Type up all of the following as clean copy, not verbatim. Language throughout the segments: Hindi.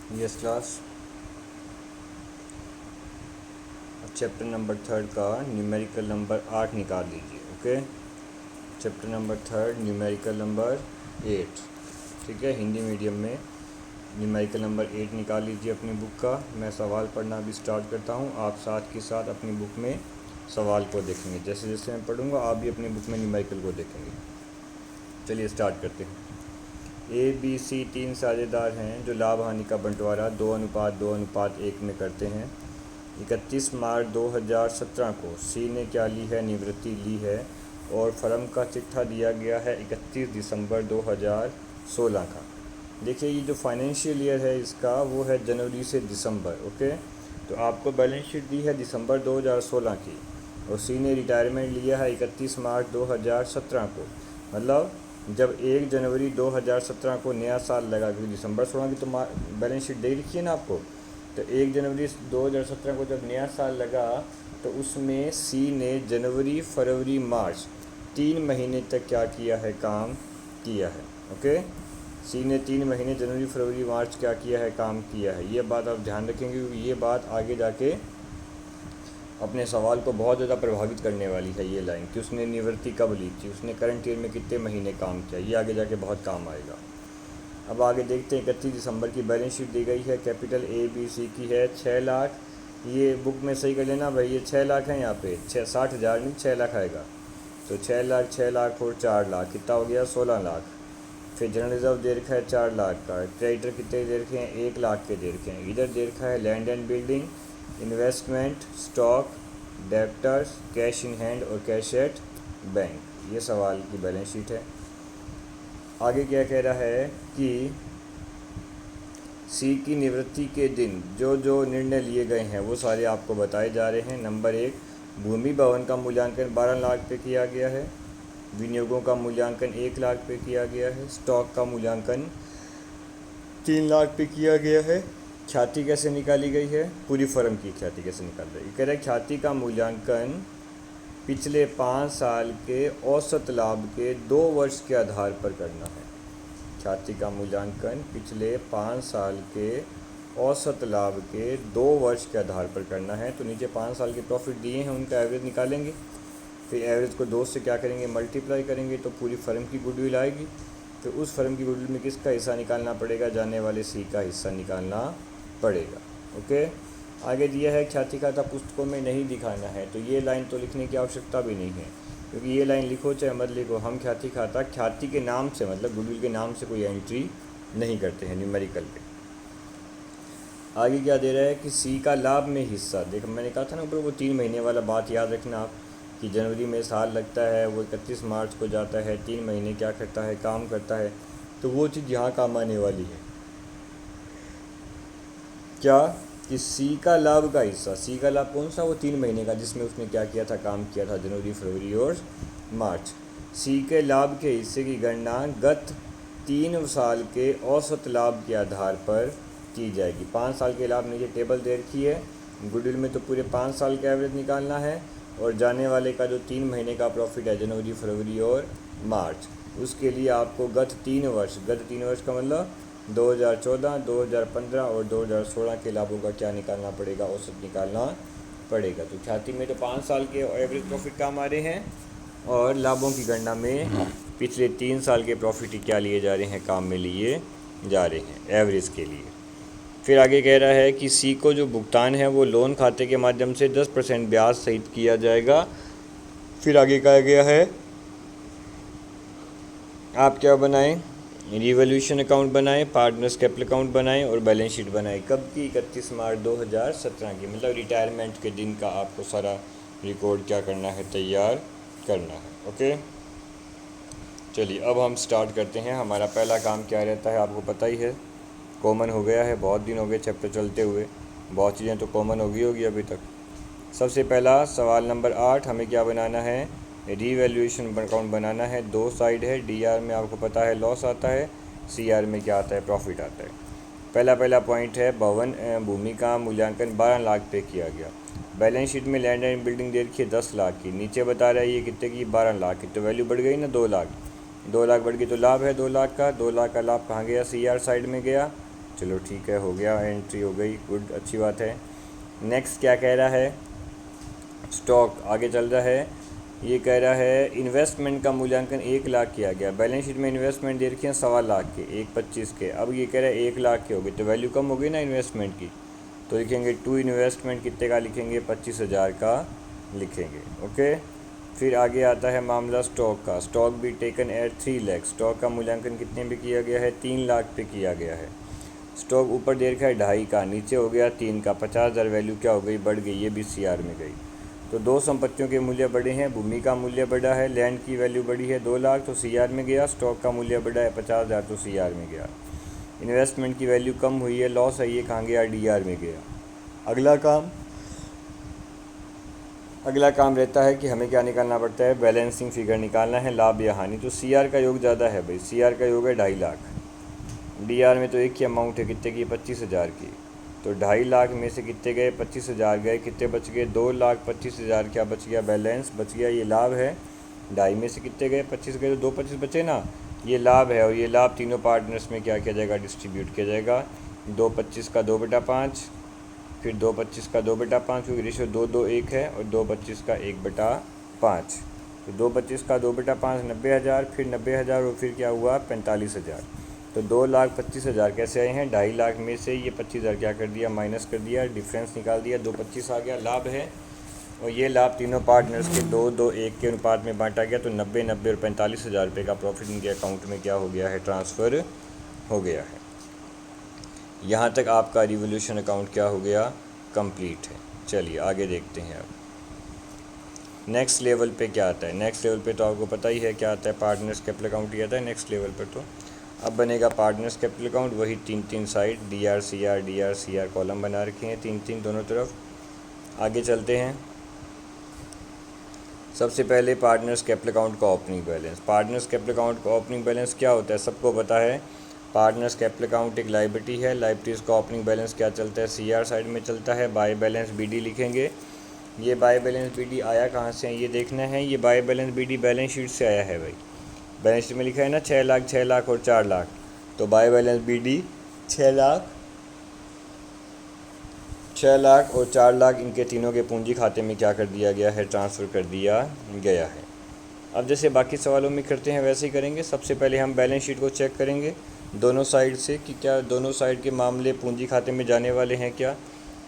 Yes class. चैप्टर नंबर 3 का न्यूमेरिकल नंबर 8 निकाल लीजिए। Okay, chapter number 3 numerical number 8, ठीक है, हिंदी मीडियम में न्यूमेरिकल नंबर 8 निकाल लीजिए अपनी बुक का। मैं सवाल पढ़ना भी स्टार्ट करता हूँ, आप साथ के साथ अपनी बुक में सवाल को देखेंगे। जैसे जैसे मैं पढ़ूँगा आप भी अपनी बुक में न्यूमेरिकल को देखेंगे। चलिए स्टार्ट करते हैं। ए बी सी 3 साझेदार हैं जो लाभ हानि का बंटवारा 2:2:1 में करते हैं। 31 मार्च 2017 को सी ने क्या ली है, निवृत्ति ली है, और फर्म का चिट्ठा दिया गया है 31 दिसंबर 2016 का। देखिए ये जो फाइनेंशियल ईयर है इसका वो है जनवरी से दिसंबर। ओके, तो आपको बैलेंस शीट दी है दिसंबर 2016 की, और सी ने रिटायरमेंट लिया है 31 मार्च 2017 को। मतलब जब 1 जनवरी 2017 को नया साल लगा, क्योंकि दिसंबर 16 की तो बैलेंस शीट दे रखी है ना आपको, तो 1 जनवरी 2017 को जब नया साल लगा तो उसमें सी ने जनवरी फरवरी मार्च 3 महीने तक क्या किया है, काम किया है। ओके, सी ने 3 महीने जनवरी फरवरी मार्च क्या किया है, काम किया है। ये बात आप ध्यान रखेंगे क्योंकि ये बात आगे जाके अपने सवाल को बहुत ज़्यादा प्रभावित करने वाली है। ये लाइन कि उसने निवृत्ति कब ली थी, उसने करंट ईयर में कितने महीने काम किया, ये आगे जाके बहुत काम आएगा। अब आगे देखते हैं। 31 दिसंबर की बैलेंस शीट दी गई है, कैपिटल ए बी सी की है 6 लाख। ये बुक में सही कर लेना भाई, ये 6 लाख है यहाँ पे, 60,000 नहीं 6 लाख आएगा। तो 6 लाख 6 लाख और 4 लाख कितना हो गया, 16 लाख। फिर जनरल रिजर्व दे रखा है 4 लाख का। क्रेडिटर कितने दे रखे हैं, 1 लाख के दे रखे हैं। इधर दे रखा है land and building, investment, stock, debtors, cash in hand और कैश एट बैंक। ये सवाल की बैलेंस शीट है। आगे क्या कह रहा है कि सी की निवृत्ति के दिन जो जो निर्णय लिए गए हैं वो सारे आपको बताए जा रहे हैं। नंबर 1, भूमि भवन का मूल्यांकन 12 लाख पे किया गया है। विनियोगों का मूल्यांकन 1 लाख पे किया गया है। स्टॉक का मूल्यांकन 3 लाख पे किया गया है। ख्याति कैसे निकाली गई है, पूरी फर्म की ख्याति कैसे निकाल रही है। कह रहा है ख्याति का मूल्यांकन पिछले 5 साल के औसत लाभ के 2 वर्ष के आधार पर करना है। ख्याति का मूल्यांकन पिछले 5 साल के औसत लाभ के 2 वर्ष के आधार पर करना है। तो नीचे 5 साल के प्रॉफिट दिए हैं, उनका एवरेज निकालेंगे। फिर एवरेज को 2 से क्या करेंगे, मल्टीप्लाई करेंगे, तो पूरी फर्म की गुडविल आएगी। तो उस फर्म की गुडविल में किसका हिस्सा निकालना पड़ेगा, जाने वाले सी का हिस्सा निकालना पड़ेगा। ओके, आगे दिया है ख्याति खाता पुस्तकों में नहीं दिखाना है। तो ये लाइन तो लिखने की आवश्यकता भी नहीं है, क्योंकि ये लाइन लिखो चाहे मत लिखो, हम ख्याति खाता ख्याति के नाम से मतलब गुडविल के नाम से कोई एंट्री नहीं करते हैं न्यूमेरिकल पे। आगे क्या दे रहा है कि सी का लाभ में हिस्सा, देखो मैंने कहा था ना ऊपर वो 3 महीने वाला बात याद रखना आप, कि जनवरी में साल लगता है, वो 31 मार्च को जाता है, 3 महीने क्या करता है, काम करता है। तो वो चीज़ यहाँ काम आने वाली है क्या, कि सी का लाभ का हिस्सा। सी का लाभ कौन सा, वो 3 महीने का जिसमें उसने क्या किया था, काम किया था, जनवरी फरवरी और मार्च। सी के लाभ के हिस्से की गणना गत 3 साल के औसत लाभ के आधार पर की जाएगी। 5 साल के लाभ नीचे टेबल दे रखी है। गुडविल में तो पूरे 5 साल का एवरेज निकालना है, और जाने वाले का जो 3 महीने का प्रॉफिट है जनवरी फरवरी और मार्च, उसके लिए आपको गत 3 वर्ष का मतलब 2014, 2015 और 2016 के लाभों का क्या निकालना पड़ेगा, औसत निकालना पड़ेगा। तो ख्याति में तो 5 साल के एवरेज प्रॉफिट काम आ रहे हैं, और लाभों की गणना में पिछले 3 साल के प्रॉफिट ही क्या लिए जा रहे हैं, काम में लिए जा रहे हैं एवरेज के लिए। फिर आगे कह रहा है कि सी को जो भुगतान है वो लोन खाते के माध्यम से 10% ब्याज सहित किया जाएगा। फिर आगे कहा गया है आप क्या बनाएं, रिवोल्यूशन अकाउंट बनाएं, पार्टनर्स कैपिटल अकाउंट बनाएं और बैलेंस शीट बनाएं। कब की, 31 मार्च 2017 की, मतलब रिटायरमेंट के दिन का आपको सारा रिकॉर्ड क्या करना है, तैयार करना है। ओके, चलिए अब हम स्टार्ट करते हैं। हमारा पहला काम क्या रहता है आपको पता ही है, कॉमन हो गया है, बहुत दिन हो गए चैप्टर चलते हुए, बहुत चीज़ें तो कॉमन होगी अभी तक। सबसे पहला सवाल नंबर 8, हमें क्या बनाना है, रीवैल्यूएशन अकाउंट बनाना है। 2 साइड है, डीआर में आपको पता है लॉस आता है, सीआर में क्या आता है, प्रॉफिट आता है। पहला पॉइंट है भूमि का मूल्यांकन 12 लाख पे किया गया। बैलेंस शीट में लैंड एंड बिल्डिंग दे रखी है 10 लाख की, नीचे बता रहा है ये कितने की, 12 लाख की। तो वैल्यू बढ़ गई ना, 2 लाख बढ़ गई, तो लाभ है 2 लाख का। 2 लाख का लाभ कहाँ गया, सीआर साइड में गया, चलो ठीक है, हो गया, एंट्री हो गई, गुड, अच्छी बात है। नेक्स्ट क्या कह रहा है, स्टॉक आगे चल रहा है। ये कह रहा है इन्वेस्टमेंट का मूल्यांकन 1 लाख किया गया। बैलेंस शीट में इन्वेस्टमेंट दे रखी है 1.25 लाख के, 1.25 के। अब ये कह रहा है 1 लाख के हो गए, तो वैल्यू कम हो गई ना इन्वेस्टमेंट की, तो लिखेंगे टू इन्वेस्टमेंट कितने का लिखेंगे, 25,000 का लिखेंगे। ओके, फिर आगे आता है मामला स्टॉक का। स्टॉक भी टेकन एट 3 लाख। स्टॉक का मूल्यांकन कितने पे किया गया है, 3 लाख पे किया गया है। स्टॉक ऊपर दे रखा है 2.5 का, नीचे हो गया 3 का, 50,000 वैल्यू क्या हो गई, बढ़ गई, ये भी CR में गई। तो दो संपत्तियों के मूल्य बढ़े हैं, भूमि का मूल्य बढ़ा है, लैंड की वैल्यू बढ़ी है 2 लाख तो CR में गया, स्टॉक का मूल्य बढ़ा है 50,000 तो CR में गया। इन्वेस्टमेंट की वैल्यू कम हुई है, लॉस है, ये कहाँ गया, DR में गया। अगला काम रहता है कि हमें क्या निकालना पड़ता है, बैलेंसिंग फिगर निकालना है, लाभ या हानि। तो CR का योग ज़्यादा है भाई, CR का योग है 2.5 लाख, DR में तो एक ही अमाउंट है, कितने की, 25,000 की। तो 2.5 लाख में से कितने गए, 25,000 गए, कितने बच गए, 2,25,000 क्या बच गया, बैलेंस बच गया, ये लाभ है। 2.5 में से कितने गए, 25 गए, तो 2.25 बचे ना, ये लाभ है। और ये लाभ तीनों पार्टनर्स में क्या किया जाएगा, डिस्ट्रीब्यूट किया जाएगा। 2.25 का 2/5, फिर 2.25 का 2/5, क्योंकि रेशो 2-2-1 है, और 2.25 का 1/5। तो 2.25 का 2/5 90,000, फिर 90,000 और फिर क्या हुआ, 45,000। तो 2,25,000 कैसे आए हैं, 2.5 लाख में से ये 25,000 क्या कर दिया, माइनस कर दिया, डिफरेंस निकाल दिया, 2.25 आ गया, लाभ है। और ये लाभ तीनों पार्टनर्स के 2-2-1 के अनुपात में बांटा गया, तो 90-90 और 45,000 रुपये का प्रॉफिट इनके अकाउंट में क्या हो गया है, ट्रांसफ़र हो गया है। यहाँ तक आपका रिवोल्यूशन अकाउंट क्या हो गया, कंप्लीट है। चलिए आगे देखते हैं अब नेक्स्ट लेवल पे क्या आता है। नेक्स्ट लेवल पे तो आपको पता ही है क्या आता है, पार्टनर्स कैपिटल अकाउंट ही आता है नेक्स्ट लेवल पर। तो अब बनेगा पार्टनर्स कैपिटल अकाउंट, वही 3-3 साइड, DR CR कॉलम बना रखे हैं 3-3 दोनों तरफ। आगे चलते हैं। सबसे पहले पार्टनर्स कैपिटल अकाउंट का opening balance. Partners capital account का ओपनिंग बैलेंस क्या होता है, सबको पता है। पार्टनर्स कैपिटल अकाउंट एक लाइबिलिटी है, लाइबिलिटीज़ का ओपनिंग बैलेंस क्या चलता है, CR साइड में चलता है। बाय बैलेंस BD लिखेंगे। ये बाय बैलेंस BD आया कहाँ से है, ये देखना है। ये by balance BD balance sheet से आया है भाई। बैलेंस शीट में लिखा है ना 6 लाख, 6 लाख और 4 लाख, तो by balance BD 6 lakh, 6 lakh और 4 लाख इनके तीनों के पूंजी खाते में क्या कर दिया गया है, ट्रांसफ़र कर दिया गया है। अब जैसे बाकी सवालों में करते हैं वैसे ही करेंगे। सबसे पहले हम बैलेंस शीट को चेक करेंगे दोनों साइड से कि क्या दोनों साइड के मामले पूंजी खाते में जाने वाले हैं क्या।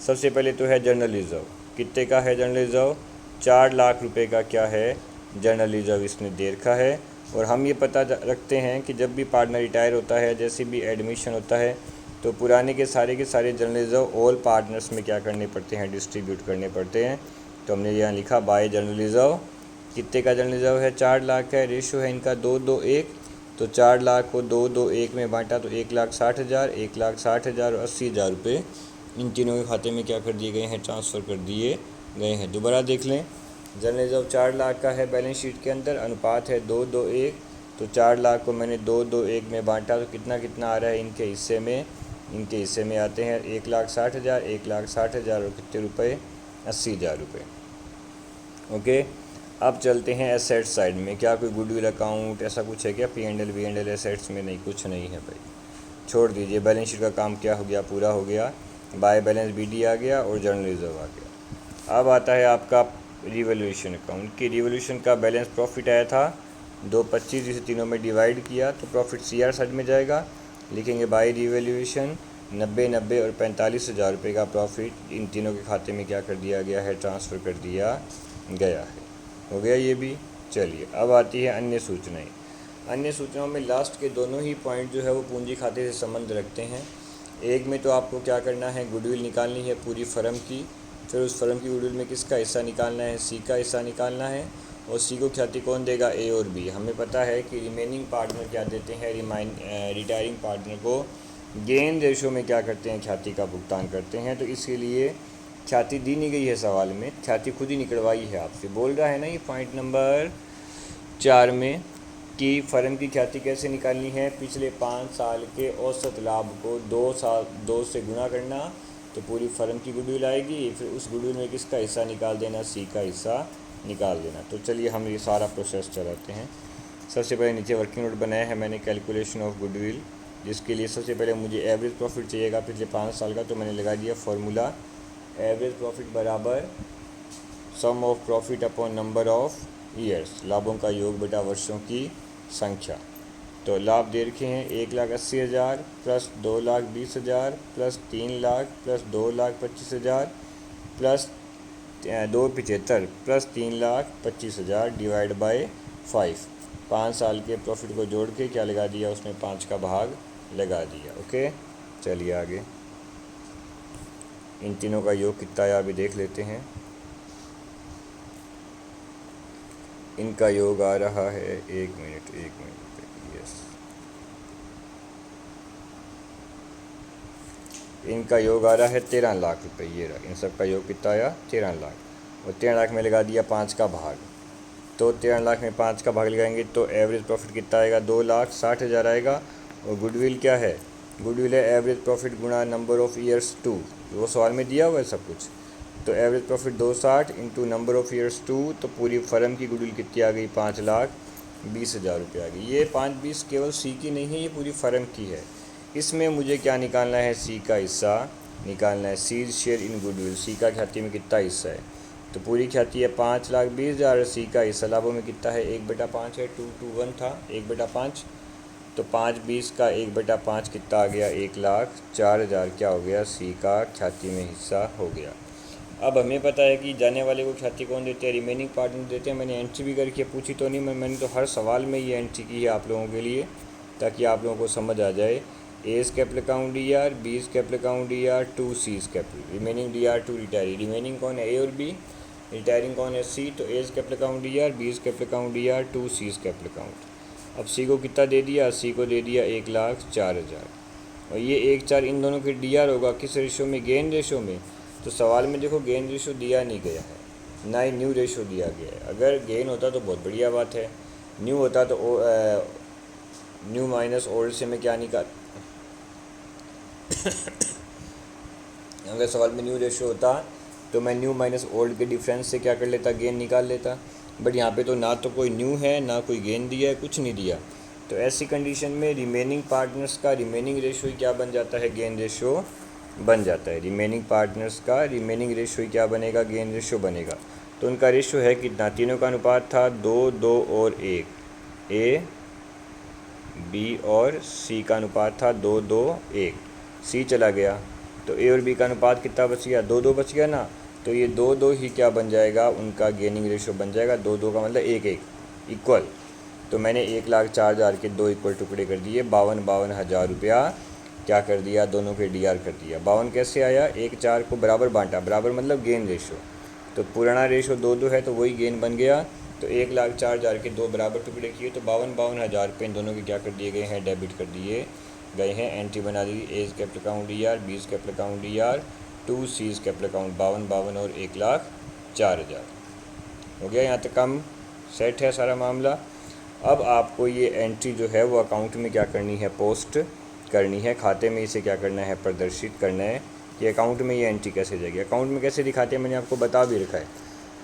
सबसे पहले तो है जनरल रिज़र्व, कितने का है जनरल रिज़र्व, 4 लाख रुपए का क्या है जनरल रिज़र्व, इसने दे रखा है। और हम ये पता रखते हैं कि जब भी पार्टनर रिटायर होता है, जैसे भी एडमिशन होता है, तो पुराने के सारे जनरल रिज़र्व ऑल पार्टनर्स में क्या करने पड़ते हैं, डिस्ट्रीब्यूट करने पड़ते हैं। तो हमने यहाँ लिखा बाय जनरल रिज़र्व, कितने का जनरल रिज़र्व है, 4 लाख का है, रेशो है इनका 2-2-1, तो 4 लाख को 2-2-1 में बांटा तो 1,60,000, 1,60,000 और 80,000 रुपये इन तीनों के खाते में क्या कर दिए गए हैं, ट्रांसफ़र कर दिए गए हैं। दोबारा देख लें, जनरल रिज़र्व 4 लाख का है बैलेंस शीट के अंदर, अनुपात है 2-2-1, तो 4 लाख को मैंने 2-2-1 में बांटा तो कितना कितना आ रहा है इनके हिस्से में, इनके हिस्से में आते हैं 1,60,000, 1,60,000 और कितने रुपये, 80,000 रुपये। ओके, अब चलते हैं एसेट साइड में। क्या कोई गुडविल अकाउंट ऐसा कुछ है क्या, P&L एसेट्स में नहीं, कुछ नहीं है भाई, छोड़ दीजिए। बैलेंस शीट का काम क्या हो गया, पूरा हो गया। बाय बैलेंस BD आ गया और जनरल रिज़र्व आ गया। अब आता है आपका रिवोल्यूशन अकाउंट की। रिवोल्यूशन का बैलेंस प्रॉफिट आया था 225, जिसे तीनों में डिवाइड किया तो प्रॉफिट CR साइड में जाएगा। लिखेंगे बाय रिवोल्यूशन 90-90 और 45,000 रुपये का प्रॉफिट इन तीनों के खाते में क्या कर दिया गया है, ट्रांसफ़र कर दिया गया है। हो गया ये भी। चलिए अब आती है अन्य सूचनाएं। अन्य सूचनाओं में लास्ट के दोनों ही पॉइंट जो है वो पूंजी खाते से संबंध रखते हैं। एक में तो आपको क्या करना है, गुडविल निकालनी है पूरी फर्म की, फिर उस फर्म की गुडविल में किसका हिस्सा निकालना है, C का हिस्सा निकालना है। और C को ख्याति कौन देगा, A और B। हमें पता है कि रिमेनिंग पार्टनर क्या देते हैं, रिटायरिंग पार्टनर को गेन रेशो में क्या करते हैं, ख्याति का भुगतान करते हैं। तो इसके लिए ख्याति दी नहीं गई है सवाल में, ख्याति खुद ही निकलवाई है आपसे। बोल रहा है ना ये पॉइंट नंबर 4 में कि फ़र्म की ख्याति कैसे निकालनी है, पिछले 5 साल के औसत लाभ को 2 से गुणा करना तो पूरी फर्म की गुडविल आएगी, फिर उस गुडविल में किसका हिस्सा निकाल देना, C का हिस्सा निकाल देना। तो चलिए हम ये सारा प्रोसेस चलाते हैं। सबसे पहले नीचे वर्किंग नोट बनाया है मैंने, कैलकुलेशन ऑफ गुडविल। जिसके लिए सबसे पहले मुझे एवरेज प्रॉफिट चाहिएगा पिछले 5 साल का। तो मैंने लगा दिया फॉर्मूला एवरेज प्रॉफिट बराबर sum of profit upon number of years, लाभों का योग बटा वर्षों की संख्या। तो लाभ दे रखे हैं 1,80,000 plus 2,20,000 plus 3,00,000 plus 2,25,000 plus 2,75,000 plus 3,25,000 divide by 5। 5 साल के प्रॉफिट को जोड़ के क्या लगा दिया, उसमें 5 का भाग लगा दिया। ओके, चलिए आगे इन तीनों का योग कितना है अभी देख लेते हैं। इनका योग आ रहा है, एक मिनट यस, इनका योग आ रहा है 13 लाख रुपए। ये रहा, इन सब का योग कितना आया 13 लाख, और 13 लाख में लगा दिया 5 का भाग। तो 13 लाख में 5 का भाग लगाएंगे तो एवरेज प्रॉफिट कितना आएगा, 2,60,000 आएगा। और गुडविल क्या है, गुडविल है एवरेज प्रॉफिट गुणा नंबर ऑफ़ ईयर्स 2, वो सवाल में दिया हुआ है सब कुछ। तो average profit 260 into number of years 2, तो पूरी फर्म की गुडविल कितनी आ गई, 5,20,000 रुपये आ गई। ये 5,20 केवल सी की नहीं है, ये पूरी फर्म की है। इसमें मुझे क्या निकालना है, सी का हिस्सा निकालना है, सीज शेयर इन गुडविल। सी का ख्याति में कितना हिस्सा है, तो पूरी ख्याति है 5,20,000, सी का हिस्सा लाभों में कितना है 1/5 है, 221 था 1/5। तो 5,20 का 1/5 कितना आ गया, 1,04,000 क्या हो गया, सी का ख्याति में हिस्सा हो गया। अब हमें पता है कि जाने वाले को ख्याति कौन देते हैं, रिमेनिंग पार्टनर देते हैं। मैंने एंट्री भी करके पूछी तो नहीं, मैंने तो हर सवाल में ये एंट्री की है आप लोगों के लिए, ताकि आप लोगों को समझ आ जाए। A's capital account D R, B's capital account D R, 2 C's capital, remaining D R 2 retiree. Remaining कौन है, ए और बी, रिटायरिंग कौन है, सी। तो A's capital account D R, B's capital account D R, 2 C's capital account. अब सी को कितना दे दिया, सी को दे दिया 1,04,000, और ये 1,04 इन दोनों के डी आर होगा किस रेशो में, गेन रेशो में। तो सवाल में देखो गेन रेशो दिया नहीं गया है, ना ही न्यू रेशो दिया गया है। अगर गेन होता तो बहुत बढ़िया बात है, न्यू होता तो न्यू माइनस ओल्ड से मैं क्या निकाल अगर सवाल में न्यू रेशो होता तो मैं न्यू माइनस ओल्ड के डिफरेंस से क्या कर लेता, गेन निकाल लेता। बट यहाँ पे तो ना तो कोई न्यू है ना कोई गेन दिया है, कुछ नहीं दिया। तो ऐसी कंडीशन में रिमेनिंग पार्टनर्स का रिमेनिंग रेशो ही क्या बन जाता है, गेन रेशो बन जाता है। रिमेनिंग पार्टनर्स का रिमेनिंग रेशो ही क्या बनेगा, गेन रेशो बनेगा। तो उनका रेशो है कितना, तीनों का अनुपात था 2, 2 और 1, ए बी और सी का अनुपात था 2, 2, 1, सी चला गया तो ए और बी का अनुपात कितना बच गया, 2, 2 बच गया ना। तो ये 2, 2 ही क्या बन जाएगा, उनका गेनिंग रेशो बन जाएगा। 2, 2 का मतलब 1, 1 इक्वल। तो मैंने 1,04,000 के 2 इक्वल टुकड़े कर दिए, 52,000 रुपया क्या कर दिया, दोनों के डी आर कर दिया। 52 कैसे आया, 1,4 को बराबर बांटा, बराबर मतलब गेन रेशो। तो पुराना रेशो 2, 2 है तो वही गेन बन गया। तो 1,04,000 के 2 बराबर टुकड़े किए तो 52,000 रुपये इन दोनों के क्या कर दिए गए हैं, डेबिट कर दिए गए हैं। एंट्री बना दी, as capital account D R, B's capital account D R, 2 C's capital account, 52 और 1,04,000 हो गया। यहाँ तक कम सेट है सारा मामला। अब आपको ये एंट्री जो है वो अकाउंट में क्या करनी है, पोस्ट करनी है, खाते में इसे क्या करना है, प्रदर्शित करना है कि अकाउंट में ये एंट्री कैसे जाएगी। अकाउंट में कैसे दिखाते हैं मैंने आपको बता भी रखा है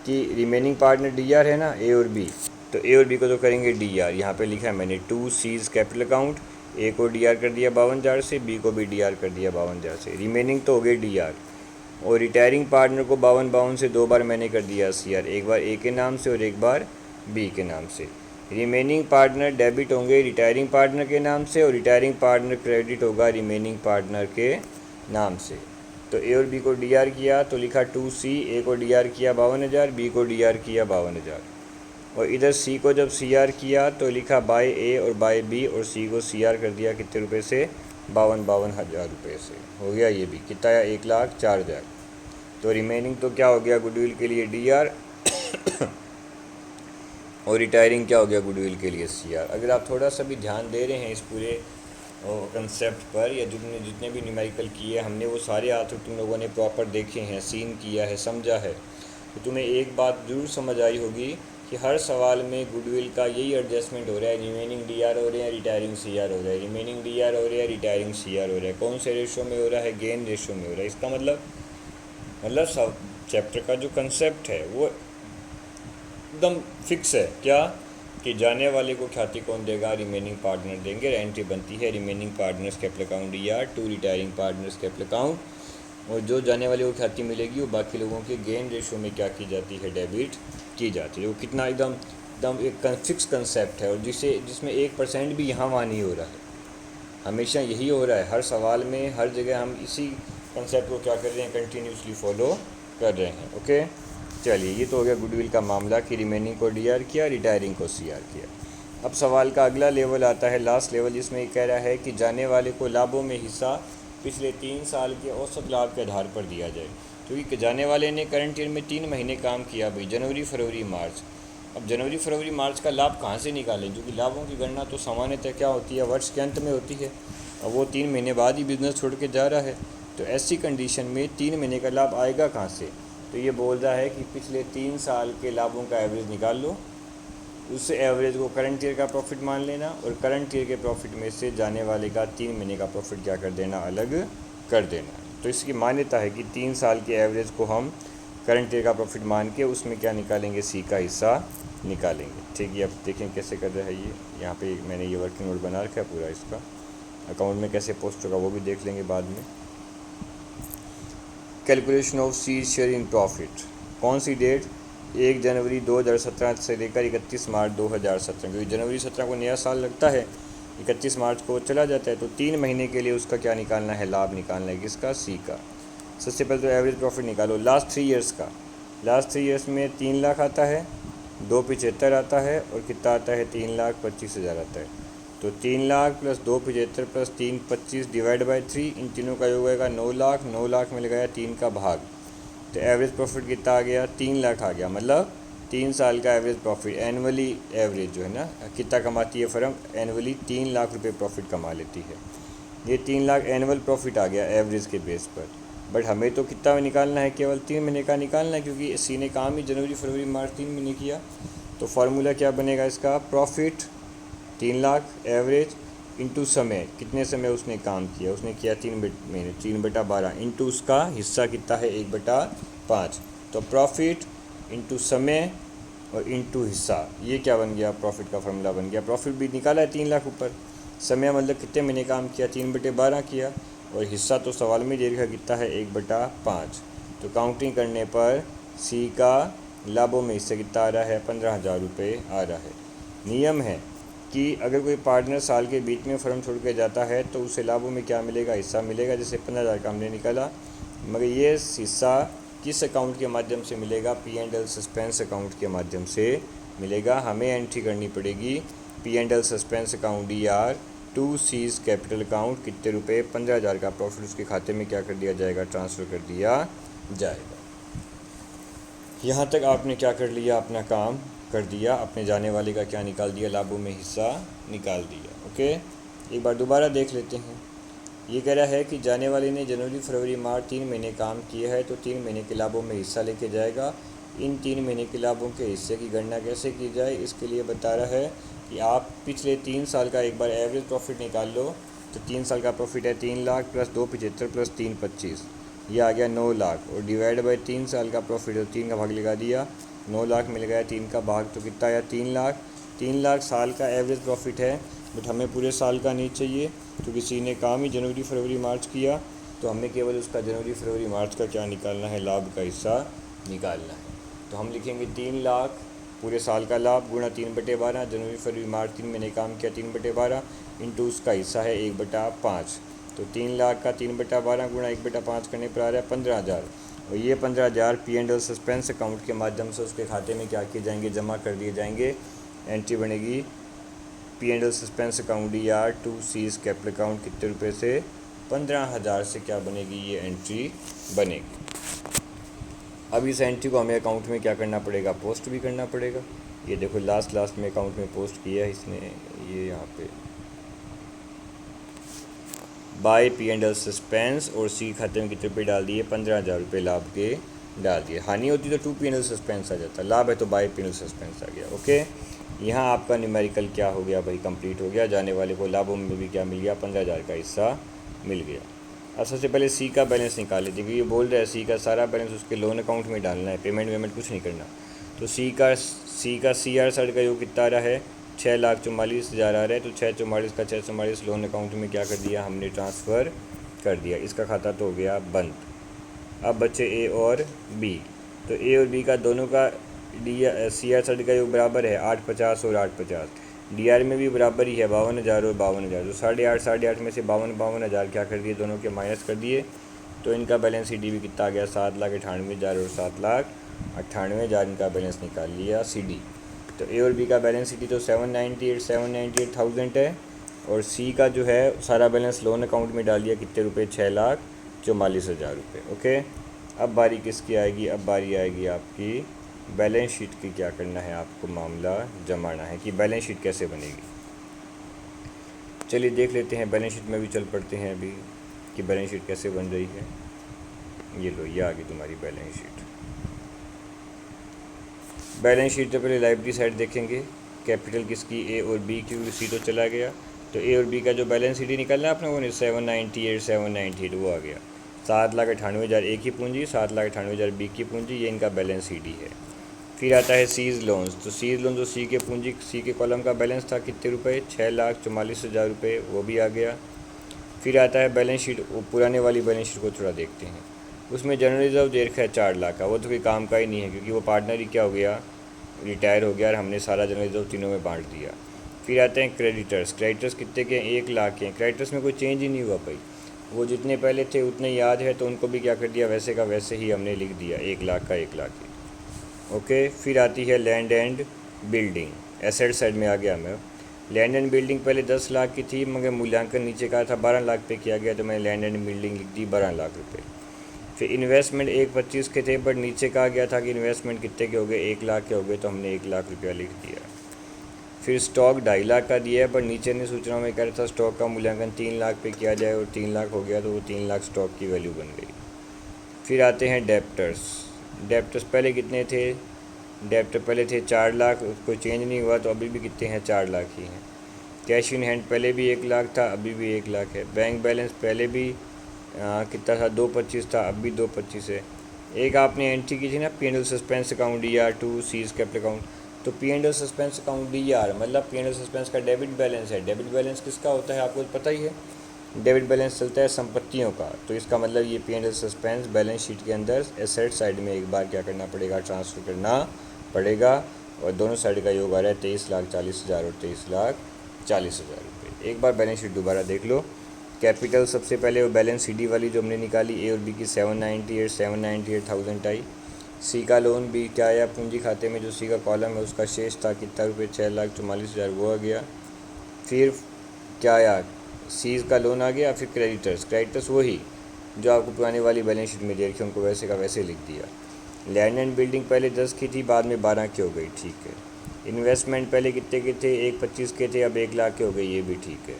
कि रिमेनिंग पार्टनर डी आर है ना, ए और बी। तो ए और बी को तो करेंगे डी आर, यहाँ पे लिखा है मैंने 2 सीज कैपिटल अकाउंट, ए को डी आर कर दिया 52,000 से, बी को भी डी आर कर दिया 52,000 से, रिमेनिंग तो हो गई डी आर। और रिटायरिंग पार्टनर को 52 से 2 बार मैंने कर दिया सी आर, एक बार ए के नाम से और एक बार बी के नाम से। रिमेनिंग पार्टनर डेबिट होंगे रिटायरिंग पार्टनर के नाम से और रिटायरिंग पार्टनर क्रेडिट होगा रिमेनिंग पार्टनर के नाम से। तो ए और बी को डी आर किया तो लिखा 2 सी, ए को डी आर किया 52,000, बी को डी आर किया 52,000। और इधर सी को जब सी आर किया तो लिखा बाय ए और बाय बी, और सी को सी आर कर दिया कितने रुपए से, 52,000 रुपये से। हो गया ये भी कितना आया, 1,04,000। तो रिमेनिंग तो क्या हो गया, गुडविल के लिए डी आर और रिटायरिंग क्या हो गया, गुडविल के लिए सी आर। अगर आप थोड़ा सा भी ध्यान दे रहे हैं इस पूरे कंसेप्ट पर, या जितने भी न्यूमेरिकल किए हमने वो सारे आंसर तुम लोगों ने प्रॉपर देखे हैं, सीन किया है, समझा है, तो तुम्हें एक बात ज़रूर समझ आई होगी कि हर सवाल में गुडविल का यही एडजस्टमेंट हो रहा है। रिमेनिंग डी आर हो रहे हैं, रिटायरिंग सी आर हो रहा है, रिमेनिंग डी आर हो रहा है, रिटायरिंग सी आर हो रहा है। कौन से रेशो में हो रहा है, गेन रेशो में हो रहा है। इसका मतलब सब चैप्टर का जो कंसेप्ट है वो एकदम फिक्स है, क्या कि जाने वाले को ख्याति कौन देगा, रिमेनिंग पार्टनर देंगे। एंट्री बनती है रिमेनिंग पार्टनर्स कैपिटल अकाउंट या to retiring partners capital account, और जो जाने वाले को ख्याति मिलेगी वो बाकी लोगों के गेन रेशो में क्या की जाती है, डेबिट की जाती है। वो कितना एकदम एकदम एक फिक्स कंसेप्ट है, और जिसमें 1% भी यहाँ वहाँ नहीं हो रहा है, हमेशा यही हो रहा है। हर सवाल में हर जगह हम इसी कंसेप्ट को क्या कर रहे हैं, कंटिन्यूसली फॉलो कर रहे हैं। ओके, चलिए ये तो हो गया गुडविल का मामला कि रिमेनिंग को डीआर किया, रिटायरिंग को सीआर किया। अब सवाल का अगला लेवल आता है, लास्ट लेवल, जिसमें ये कह रहा है कि जाने वाले को लाभों में हिस्सा पिछले 3 साल के औसत लाभ के आधार पर दिया जाए। क्योंकि जाने वाले ने करंट ईयर में 3 महीने काम किया भाई, जनवरी फरवरी मार्च। अब जनवरी फरवरी मार्च का लाभ कहाँ से निकालें, क्योंकि लाभों की गणना तो सामान्यतः क्या होती है, वर्ष के अंत में होती है। अब वो 3 महीने बाद ही बिज़नेस छोड़ के जा रहा है, तो ऐसी कंडीशन में 3 महीने का लाभ आएगा कहाँ से। तो ये बोल रहा है कि पिछले 3 साल के लाभों का एवरेज निकाल लो, उस एवरेज को करंट ईयर का प्रॉफिट मान लेना, और करंट ईयर के प्रॉफिट में से जाने वाले का 3 महीने का प्रॉफिट क्या कर देना, अलग कर देना। तो इसकी मान्यता है कि 3 साल के एवरेज को हम करंट ईयर का प्रॉफिट मान के उसमें क्या निकालेंगे, सी का हिस्सा निकालेंगे। ठीक है, अब देखें कैसे कर रहा है ये। यहाँ पे मैंने ये वर्किंग नोट बना रखा है पूरा, इसका अकाउंट में कैसे पोस्ट होगा वो भी देख लेंगे बाद में। Calculation of C share in profit, कौन सी डेट, 1 जनवरी 2017 से लेकर 31 मार्च 2017, क्योंकि जनवरी 17 को नया साल लगता है, 31 मार्च को चला जाता है, तो 3 महीने के लिए उसका क्या निकालना है, लाभ निकालना है, किसका, सी का। सबसे पहले तो एवरेज प्रॉफिट निकालो लास्ट 3 ईयर्स का। लास्ट 3 ईयर्स में 3 लाख आता है, 275 आता है, और कितना आता है, 3,25,000 आता है। तो 3 lakh plus 275 plus 325 divide by 3, इन तीनों का योग आएगा 9 लाख। 9 लाख में लगाया 3 का भाग, तो एवरेज प्रॉफिट कितना आ गया, 3 लाख आ गया। मतलब 3 साल का एवरेज प्रॉफिट, एनुअली एवरेज जो है ना, कितना कमाती है फर्म, एनुअली 3 लाख रुपए प्रॉफिट कमा लेती है। ये 3 लाख एनुअल प्रॉफिट आ गया एवरेज के बेस पर। बट हमें तो कितना निकालना है, केवल 3 महीने का निकालना है, क्योंकि सी ने काम ही जनवरी फरवरी मार्च 3 महीने किया। तो फार्मूला क्या बनेगा इसका, प्रॉफिट 3 लाख एवरेज इंटू समय, कितने समय उसने काम किया, उसने किया 3 महीने, 3/12 इंटू उसका हिस्सा कितना है, 1/5। तो प्रॉफिट इंटू समय और इंटू हिस्सा, ये क्या बन गया, प्रॉफिट का फार्मूला बन गया। प्रॉफिट भी निकाला है 3 लाख ऊपर, समय मतलब कितने महीने काम किया, 3/12 किया, और हिस्सा तो सवाल में दे रखा कितना है, 1/5। तो काउंटिंग करने पर सी का लाभों में हिस्सा कितना आ रहा है, 15,000 रुपये आ रहा है। नियम है कि अगर कोई पार्टनर साल के बीच में फर्म छोड़ के जाता है तो उसे लाभों में क्या मिलेगा, हिस्सा मिलेगा। जैसे 15,000 का हमने निकाला, मगर ये हिस्सा किस अकाउंट के माध्यम से मिलेगा, P&L सस्पेंस अकाउंट के माध्यम से मिलेगा। हमें एंट्री करनी पड़ेगी P&L suspense account DR to C's capital account, कितने रुपए, 15,000 का प्रॉफिट उसके खाते में क्या कर दिया जाएगा, ट्रांसफ़र कर दिया जाएगा। यहाँ तक आपने क्या कर लिया, अपना काम कर दिया, अपने जाने वाले का क्या निकाल दिया, लाभों में हिस्सा निकाल दिया। ओके, एक बार दोबारा देख लेते हैं। ये कह रहा है कि जाने वाले ने जनवरी फरवरी मार्च 3 महीने काम किया है, तो 3 महीने के लाभों में हिस्सा लेके जाएगा। इन 3 महीने के लाभों के हिस्से की गणना कैसे की जाए, इसके लिए बता रहा है कि आप पिछले 3 साल का एक बार एवरेज प्रॉफिट निकाल लो। तो 3 साल का प्रॉफिट है 3 लाख प्लस 275 प्लस 325, ये आ गया 9 लाख, और डिवाइड बाई 3 साल का प्रॉफिट है, 3 का भाग लगा दिया, 9 लाख मिल गया 3 का भाग, तो कितना आया, 3 लाख। 3 लाख साल का एवरेज प्रॉफिट है, बट हमें पूरे साल का नहीं चाहिए, तो किसी ने काम ही जनवरी फरवरी मार्च किया, तो हमें केवल उसका जनवरी फरवरी मार्च का क्या निकालना है, लाभ का हिस्सा निकालना है। तो हम लिखेंगे 3 लाख पूरे साल का लाभ गुणा 3/12, जनवरी फरवरी मार्च 3 महीने काम किया 3/12 इंटू उसका हिस्सा है 1/5। तो 3 लाख का 3/12 गुणा 1/5 करने पर आ रहा है 15,000, और ये 15,000 P&L सस्पेंस अकाउंट के माध्यम से उसके खाते में क्या किए जाएंगे, जमा कर दिए जाएंगे। एंट्री बनेगी P&L suspense account DR to C's capital account, कितने रुपए से, 15,000 से क्या बनेगी, ये एंट्री बनेगी। अब इस एंट्री को हमें अकाउंट में क्या करना पड़ेगा, पोस्ट भी करना पड़ेगा। ये देखो लास्ट में अकाउंट में पोस्ट किया है इसने, ये यहाँ पे बाय P&L सस्पेंस, और सी खाते में कितने रुपये डाल दिए, 15,000 रुपये लाभ के डाल दिए। हानि होती तो 2 P&L सस्पेंस आ जाता, लाभ है तो बाय P&L सस्पेंस आ गया। ओके, यहाँ आपका न्यूमेरिकल क्या हो गया भाई, कंप्लीट हो गया। जाने वाले को लाभों में भी क्या मिल गया, 15,000 का हिस्सा मिल गया। अब सबसे पहले सी का बैलेंस निकाल लेते, क्योंकि ये बोल रहा है सी का सारा बैलेंस उसके लोन अकाउंट में डालना है, पेमेंट वेमेंट कुछ नहीं करना। तो सी का सी का CR का योग कितना आ रहा है, 6,44,000 आ रहा है। तो 644 का 644 लोन अकाउंट में क्या कर दिया हमने, ट्रांसफ़र कर दिया। इसका खाता तो हो गया बंद। अब बच्चे ए और बी। तो ए और बी का दोनों का CR का योग बराबर है 850 और 850। DR में भी बराबर ही है 52,000 और 52,000। तो 8,500 में से 52,000 क्या कर दिए, दोनों के माइनस कर दिए। तो इनका बैलेंस CD भी कितना आ गया, 7,98,000 और 7,98,000 इनका बैलेंस निकाल लिया CD। तो ए और बी का बैलेंस CD तो 798,000 है। और सी का जो है सारा बैलेंस लोन अकाउंट में डाल दिया, कितने रुपए, 6,44,000 रुपये। ओके, अब बारी किसकी आएगी, अब बारी आएगी आपकी बैलेंस शीट की। क्या करना है आपको, मामला जमाना है कि बैलेंस शीट कैसे बनेगी। चलिए देख लेते हैं, बैलेंस शीट में भी चल पड़ते हैं अभी कि बैलेंस शीट कैसे बन रही है। ये लो, ये आ गई तुम्हारी बैलेंस शीट। बैलेंस शीट तो पहले लाइब्रेरी साइड देखेंगे, कैपिटल किसकी, ए और बी की। सी तो चला गया। तो ए और बी का जो बैलेंस शीट निकालना है अपने को, 798 वो आ गया। 7,98,000 ए की पूंजी, 7,98,000 बी की पूंजी, ये इनका बैलेंस शीट है। फिर आता है सीज लोन्स। तो सीज लोन जो सी के पूंजी, सी के कॉलम का बैलेंस था कितने रुपए, 6,44,000 रुपये, वो भी आ गया। फिर आता है बैलेंस शीट, पुराने वाली बैलेंस शीट को थोड़ा देखते हैं। उसमें जनरल रिजर्व दे रखा है 4 लाख का, वो तो कोई काम का ही नहीं है क्योंकि वो पार्टनर ही क्या हो गया, रिटायर हो गया और हमने सारा जनरल रिजर्व तीनों में बांट दिया। फिर आते हैं क्रेडिटर्स। क्रेडिटर्स कितने के हैं, 1 लाख के हैं। क्रेडिटर्स में कोई चेंज ही नहीं हुआ भाई, वो जितने पहले थे उतने याद है, तो उनको भी क्या कर दिया, वैसे का वैसे ही हमने लिख दिया, 1 लाख का 1 लाख ही। ओके, फिर आती है land and building. Asset side में आ गया मैं। लैंड एंड बिल्डिंग पहले 10 लाख की थी, मगर मूल्यांकन नीचे का था 12 लाख पे किया गया, तो मैंने लैंड एंड बिल्डिंग लिख दी 12 लाख रुपये। फिर इन्वेस्टमेंट 1,25 के थे, बट नीचे कहा गया था कि इन्वेस्टमेंट कितने के हो गए, 1 लाख के हो गए, तो हमने 1 लाख रुपया लिख दिया। फिर स्टॉक 2.5 लाख का दिया है, पर नीचे ने सूचना में कह रहा था स्टॉक का मूल्यांकन 3 लाख पे किया जाए, और 3 लाख हो गया, तो वो 3 लाख स्टॉक की वैल्यू बन गई। फिर आते हैं डेप्टर्स। डेप्टर्स पहले कितने थे, डेप्टर पहले थे 4 लाख, कोई चेंज नहीं हुआ, तो अभी भी कितने हैं, 4 लाख ही हैं। कैश इन हैंड पहले भी 1 लाख था, अभी भी 1 लाख है। बैंक बैलेंस पहले भी कितना था, 2,25 था, अब भी 2,25 है। एक आपने एंट्री की थी ना, P&L suspense account DR2 seize capital account. तो P&L सस्पेंस अकाउंट DR मतलब P&L सस्पेंस का डेबिट बैलेंस है। डेबिट बैलेंस किसका होता है आपको पता ही है, डेबिट बैलेंस चलता है संपत्तियों का। तो इसका मतलब ये P&L सस्पेंस बैलेंस शीट के अंदर एसेट साइड में एक बार क्या करना पड़ेगा, ट्रांसफ़र करना पड़ेगा। और दोनों साइड का योग आ रहा है 23,40,000 और 23,40,000 रुपये। एक बार बैलेंस शीट दोबारा देख लो। कैपिटल सबसे पहले वो बैलेंस CD वाली जो हमने निकाली, ए और बी की 798,000 आई। सी का लोन भी क्या आया, पूंजी खाते में जो सी का कॉलम है उसका शेष था कितना रुपये, 6,44,000 वो आ गया। फिर क्या आया, सी का लोन आ गया। फिर क्रेडिटर्स वही जो आपको पुराने वाली बैलेंस शीट में दे रखी, उनको वैसे का वैसे लिख दिया। लैंड एंड बिल्डिंग पहले 10 की थी, बाद में 12 की हो गई, ठीक है। इन्वेस्टमेंट पहले कितने के थे, 1,25 के थे, अब 1 लाख के हो गए, ये भी ठीक है।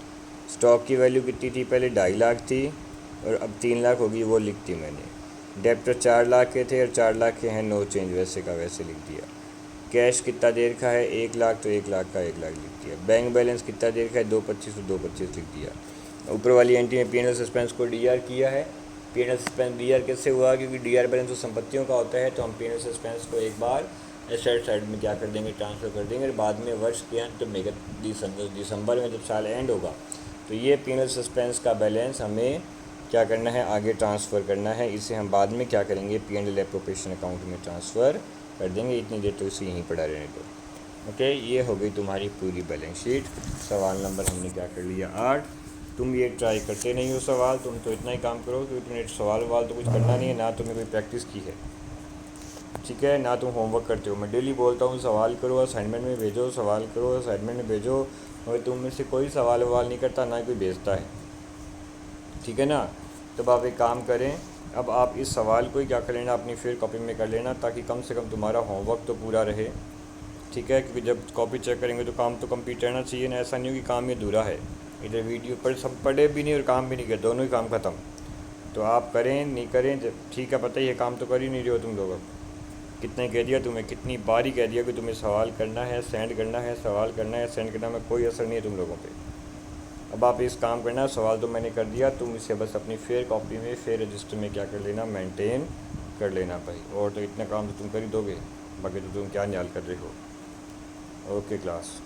स्टॉक की वैल्यू कितनी थी, पहले 2.5 लाख थी और अब 3 लाख होगी, वो लिख दी मैंने। डेप्टर 4 लाख के थे और 4 लाख के हैं, नो चेंज, वैसे का वैसे लिख दिया। कैश कितना देर का है, 1 लाख, तो 1 लाख का 1 लाख लिख दिया। बैंक बैलेंस कितना देर का है, 2,25 तो 2,25 लिख दिया। ऊपर वाली एंट्री में P&L सस्पेंस को DR किया है। P&L सस्पेंस DR कैसे हुआ, क्योंकि DR बैलेंस तो संपत्तियों का होता है, तो हम P&L सस्पेंस को एक बार एसेट साइड में क्या कर देंगे, ट्रांसफ़र कर देंगे। और बाद में वर्ष के अंत में दिसंबर में जब साल एंड होगा, तो ये P&L सस्पेंस का बैलेंस हमें क्या करना है, आगे ट्रांसफ़र करना है। इसे हम बाद में क्या करेंगे, P&L एप्रोप्रिएशन अकाउंट में ट्रांसफ़र कर देंगे। इतनी देर तो इसे यहीं पड़ा रहने दो। ओके, ये हो गई तुम्हारी पूरी बैलेंस शीट। सवाल नंबर हमने क्या कर लिया, 8। तुम ये ट्राई करते नहीं हो सवाल, तुम तो इतना ही काम करो क्योंकि तुमने सवाल तो कुछ करना नहीं है, ना तुमने कोई प्रैक्टिस की है, ठीक है, ना तुम होमवर्क करते हो। मैं डेली बोलता हूँ सवाल करो, असाइनमेंट में भेजो, सवाल करो, असाइनमेंट में भेजो, और तुम में से कोई सवाल नहीं करता, ना कोई भेजता है, ठीक है ना। तब आप एक काम करें, अब आप इस सवाल को ही क्या कर लेना, अपनी फिर कॉपी में कर लेना, ताकि कम से कम तुम्हारा होमवर्क तो पूरा रहे, ठीक है। क्योंकि जब कॉपी चेक करेंगे तो काम तो कंप्लीट रहना चाहिए ना, ऐसा नहीं हो कि काम ये अधूरा है, इधर वीडियो पर सब पढ़े भी नहीं और काम भी नहीं किया, दोनों ही काम ख़त्म। तो आप करें नहीं करें, ठीक है, पता ही है, काम तो कर ही नहीं रहे हो तुम लोग। अब कितने कह दिया तुम्हें, कितनी बार ही कह दिया कि तुम्हें सवाल करना है, सेंड करना है, सवाल करना है, सेंड करना, में कोई असर नहीं है तुम लोगों पे। अब आप इस काम करना, सवाल तो मैंने कर दिया, तुम इसे बस अपनी फेयर कॉपी में, फेयर रजिस्टर में क्या कर लेना, मेंटेन कर लेना भाई। और तो इतना काम तो तुम कर ही दोगे, बाकी तो तुम क्या न्याल कर रहे हो। Okay class.